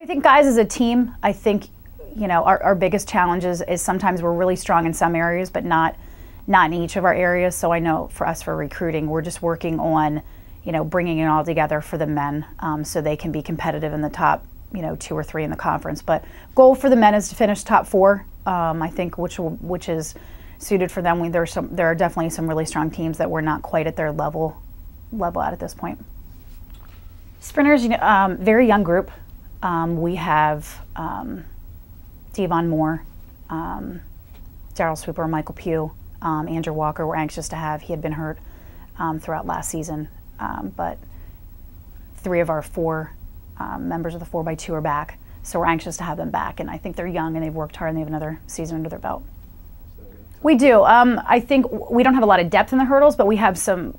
I think guys as a team, I think, our biggest challenge is sometimes we're really strong in some areas, but not in each of our areas. So I know for us, for recruiting, we're just working on, bringing it all together for the men, so they can be competitive in the top, 2 or 3 in the conference. But goal for the men is to finish top 4. I think which is suited for them. There are definitely some really strong teams that we're not quite at their level at this point. Sprinters, very young group. We have Devon Moore, Daryl Swooper, Michael Pugh, Andrew Walker. We're anxious to have. He had been hurt throughout last season, but 3 of our 4 members of the 4x2 are back. So we're anxious to have them back, and I think they're young and they've worked hard and they have another season under their belt. We do. I think we don't have a lot of depth in the hurdles, but we have some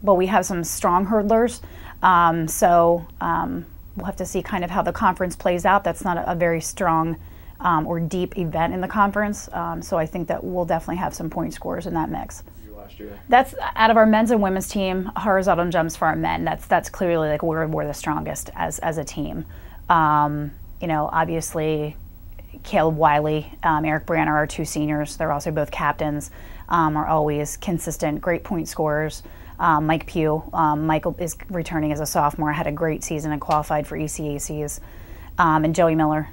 strong hurdlers. We'll have to see kind of how the conference plays out. That's not a very strong or deep event in the conference, so I think that we'll definitely have some point scorers in that mix. Last year. That's out of our men's and women's team. Horizontal jumps for our men. That's clearly like we're the strongest as a team. Obviously, Caleb Wiley, Eric Branner, our 2 seniors. They're also both captains. Are always consistent, great point scorers. Mike Pugh, Michael is returning as a sophomore, had a great season and qualified for ECACs. And Joey Miller,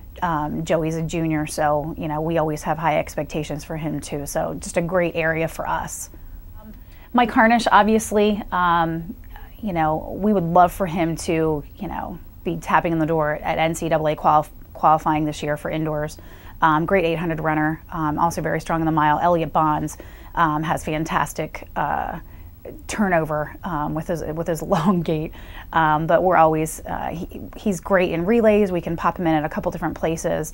Joey's a junior, so we always have high expectations for him too. So just a great area for us. Mike Harnish, obviously, we would love for him to, be tapping on the door at NCAA qualifying this year for indoors. Great 800 runner, also very strong in the mile. Elliot Bonds has fantastic turnover with his long gait, but we're always he's great in relays. We can pop him in at a couple different places.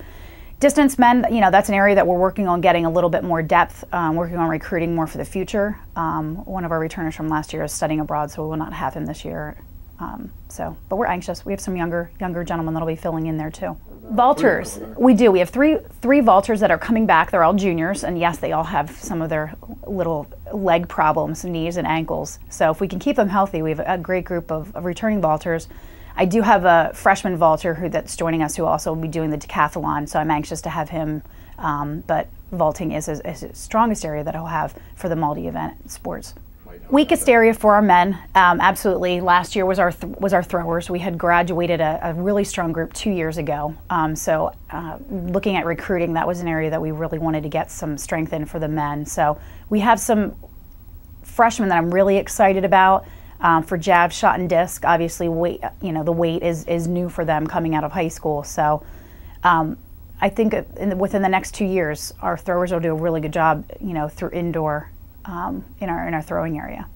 Distance men, that's an area that we're working on getting a little bit more depth, working on recruiting more for the future. One of our returners from last year is studying abroad, so we will not have him this year. But we're anxious. We have some younger gentlemen that'll be filling in there too. Vaulters, we do. We have three vaulters that are coming back. They're all juniors, and yes, they all have some of their little leg problems, knees and ankles. So if we can keep them healthy, we have a great group of returning vaulters. I do have a freshman vaulter that's joining us who also will be doing the decathlon, so I'm anxious to have him. But vaulting is his strongest area that he'll have for the multi-event sports. Weakest area for our men, absolutely. Last year was our throwers. We had graduated a really strong group 2 years ago. Looking at recruiting, that was an area that we really wanted to get some strength in for the men. So we have some freshmen that I'm really excited about. For jab, shot, and disc, obviously, weight, the weight is new for them coming out of high school. So I think within the next 2 years, our throwers will do a really good job, through indoor in our throwing area.